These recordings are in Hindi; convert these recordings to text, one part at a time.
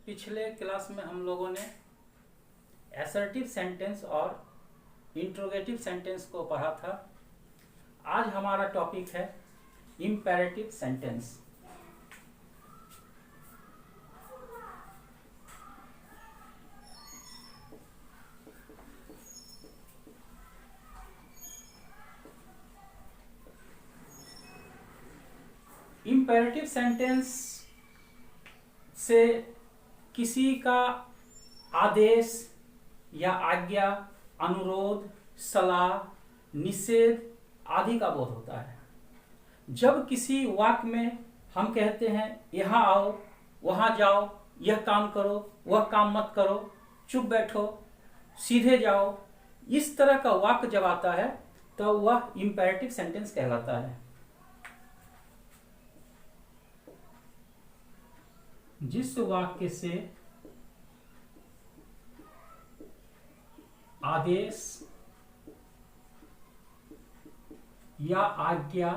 पिछले क्लास में हम लोगों ने असर्टिव सेंटेंस और इंट्रोगेटिव सेंटेंस को पढ़ा था। आज हमारा टॉपिक है इम्पेरेटिव सेंटेंस। इम्पेरेटिव सेंटेंस से किसी का आदेश या आज्ञा, अनुरोध, सलाह, निषेध आदि का बोध होता है। जब किसी वाक्य में हम कहते हैं यहाँ आओ, वहाँ जाओ, यह काम करो, वह काम मत करो, चुप बैठो, सीधे जाओ, इस तरह का वाक्य जब आता है तो वह इम्पेरेटिव सेंटेंस कहलाता है। जिस वाक्य से आदेश या आज्ञा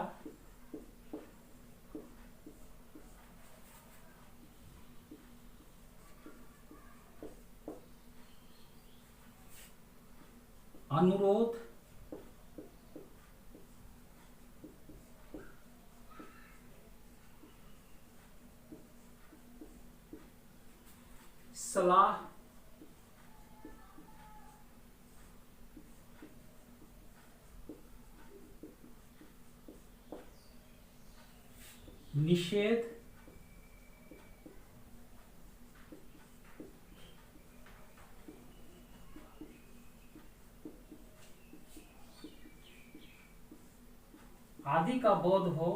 अनुरोध सलाह निषेध आदि का बोध हो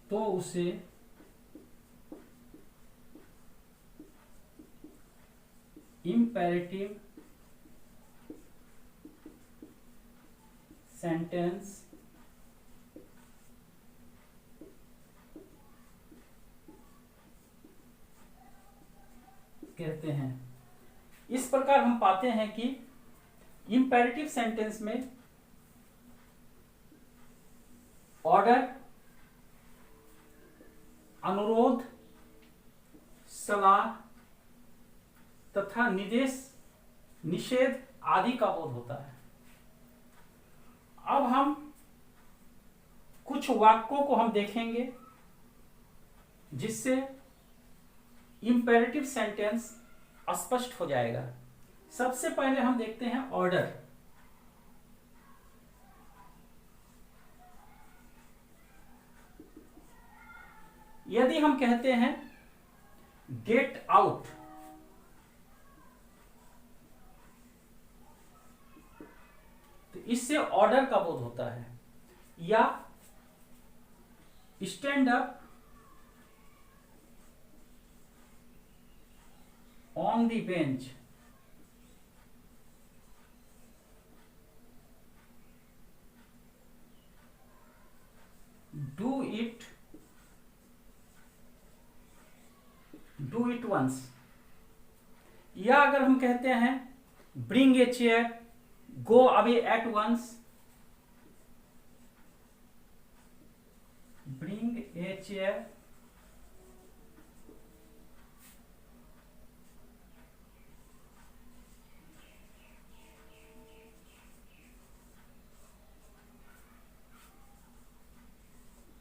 तो उसे इम्पेरेटिव सेंटेंस कहते हैं। इस प्रकार हम पाते हैं कि इम्पेरेटिव सेंटेंस में ऑर्डर, अनुरोध, सलाह तथा निर्देश, निषेध आदि का बोध होता है। अब हम कुछ वाक्यों को हम देखेंगे जिससे इम्पेरेटिव सेंटेंस स्पष्ट हो जाएगा। सबसे पहले हम देखते हैं ऑर्डर। यदि हम कहते हैं गेट आउट, तो इससे ऑर्डर का बोध होता है। या stand up on the bench, do it once. या अगर हम कहते हैं bring a chair, go away at once, bring a chair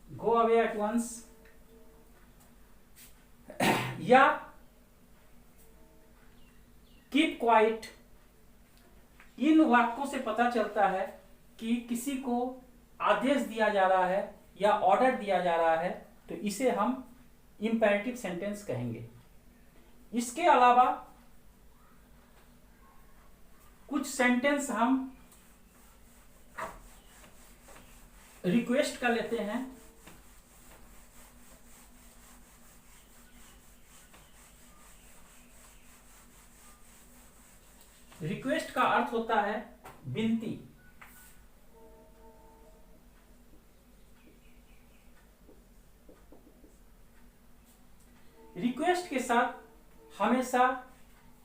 go away at once. या कीप क्वाइट। इन वाक्यों से पता चलता है कि किसी को आदेश दिया जा रहा है या ऑर्डर दिया जा रहा है, तो इसे हम इम्पेरेटिव सेंटेंस कहेंगे। इसके अलावा कुछ सेंटेंस हम रिक्वेस्ट का लेते हैं। रिक्वेस्ट का अर्थ होता है विनती। रिक्वेस्ट के साथ हमेशा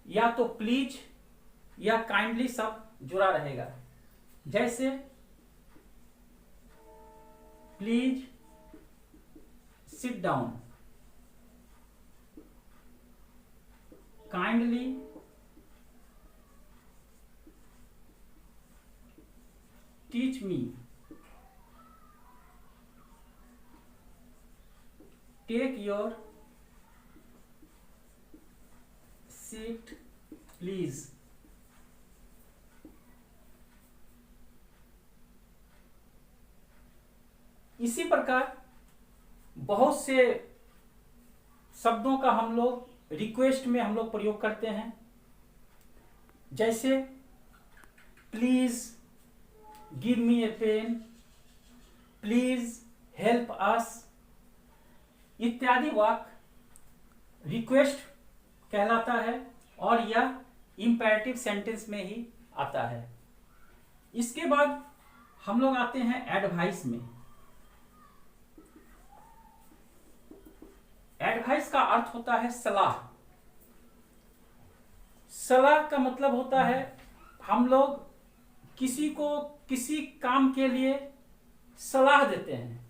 या तो प्लीज या काइंडली शब्द जुड़ा रहेगा। जैसे please sit down, kindly teach me, take your seat please. इसी प्रकार बहुत से शब्दों का हम लोग रिक्वेस्ट में हम लोग प्रयोग करते हैं, जैसे please give me a pen, please help us इत्यादि वाक्य रिक्वेस्ट कहलाता है और यह इंपेरेटिव सेंटेंस में ही आता है। इसके बाद हम लोग आते हैं एडवाइस में। एडवाइस का अर्थ होता है सलाह। सलाह का मतलब होता है हम लोग किसी को किसी काम के लिए सलाह देते हैं,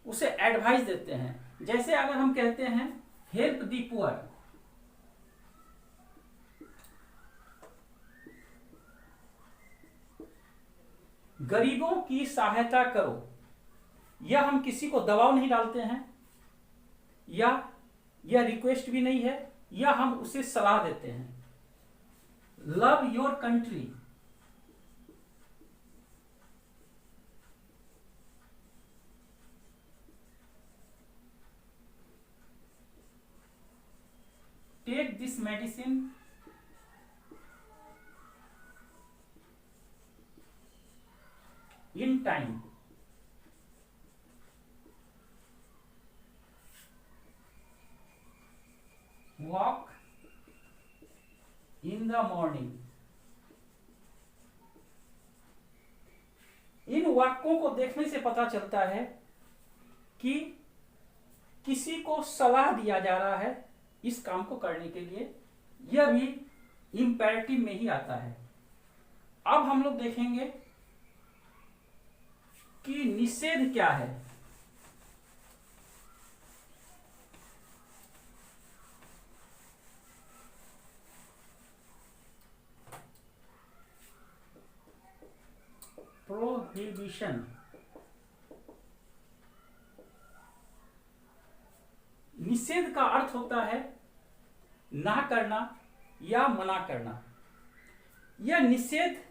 उसे एडवाइस देते हैं। जैसे अगर हम कहते हैं हेल्प दी पुअर, गरीबों की सहायता करो, यह हम किसी को दबाव नहीं डालते हैं या यह रिक्वेस्ट भी नहीं है, या हम उसे सलाह देते हैं। Love your country, take this medicine, in time, walk in the morning. इन वाक्यों को देखने से पता चलता है कि किसी को सलाह दिया जा रहा है इस काम को करने के लिए। यह भी इंपेरेटिव में ही आता है। अब हम लोग देखेंगे कि निषेध क्या है। प्रोहिबिशन, निषेध का अर्थ होता है ना करना या मना करना। यह निषेध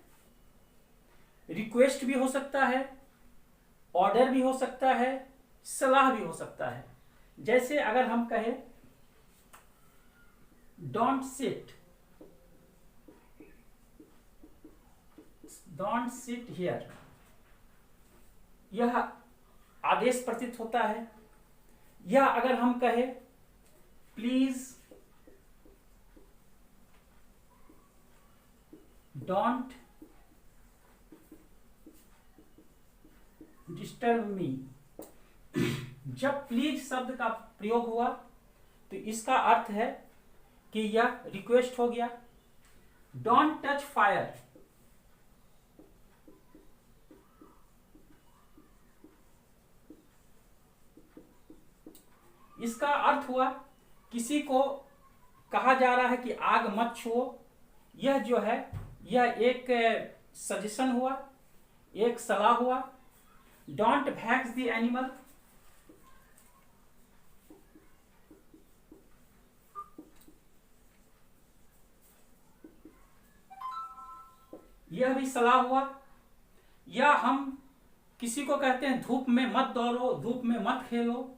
रिक्वेस्ट भी हो सकता है, ऑर्डर भी हो सकता है, सलाह भी हो सकता है। जैसे अगर हम कहें डोंट सिट हियर, यह आदेश प्रतीत होता है। या अगर हम कहें प्लीज डोंट डिस्टर्ब मी, जब प्लीज शब्द का प्रयोग हुआ तो इसका अर्थ है कि यह रिक्वेस्ट हो गया। डोंट टच फायर, इसका अर्थ हुआ किसी को कहा जा रहा है कि आग मत छुओ। यह जो है यह एक सजेशन हुआ, एक सलाह हुआ। डोंट वैक्स द एनिमल, यह भी सलाह हुआ। या हम किसी को कहते हैं धूप में मत दौड़ो, धूप में मत खेलो,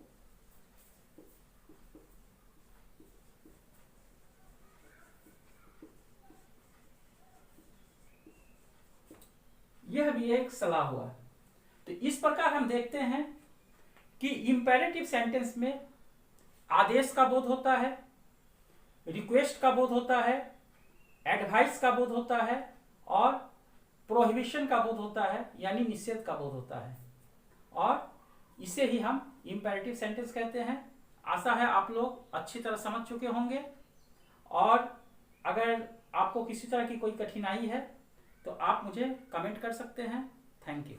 यह भी एक सलाह हुआ। तो इस प्रकार हम देखते हैं कि इंपेरेटिव सेंटेंस में आदेश का बोध होता है, रिक्वेस्ट का बोध होता है, एडवाइस का बोध होता है और प्रोहिबिशन का बोध होता है, यानी निषेध का बोध होता है। और इसे ही हम इंपेरेटिव सेंटेंस कहते हैं। आशा है आप लोग अच्छी तरह समझ चुके होंगे। और अगर आपको किसी तरह की कोई कठिनाई है तो तो आप मुझे कमेंट कर सकते हैं। Thank you.